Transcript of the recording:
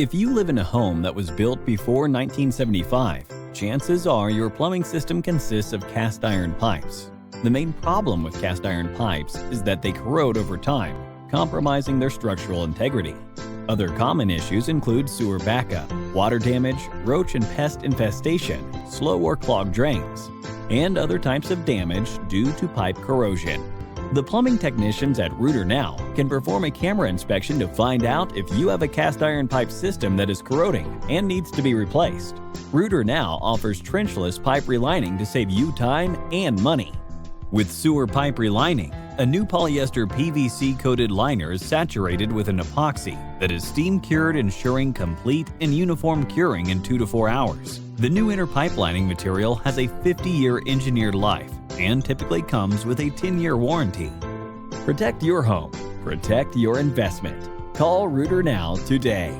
If you live in a home that was built before 1975, chances are your plumbing system consists of cast iron pipes. The main problem with cast iron pipes is that they corrode over time, compromising their structural integrity. Other common issues include sewer backup, water damage, roach and pest infestation, slow or clogged drains, and other types of damage due to pipe corrosion. The plumbing technicians at RooterNow can perform a camera inspection to find out if you have a cast iron pipe system that is corroding and needs to be replaced. RooterNow offers trenchless pipe relining to save you time and money. With sewer pipe relining, a new polyester PVC-coated liner is saturated with an epoxy that is steam-cured, ensuring complete and uniform curing in 2 to 4 hours. The new inner pipe lining material has a 50-year engineered life and typically comes with a 10-year warranty. Protect your home. Protect your investment. Call RooterNow today.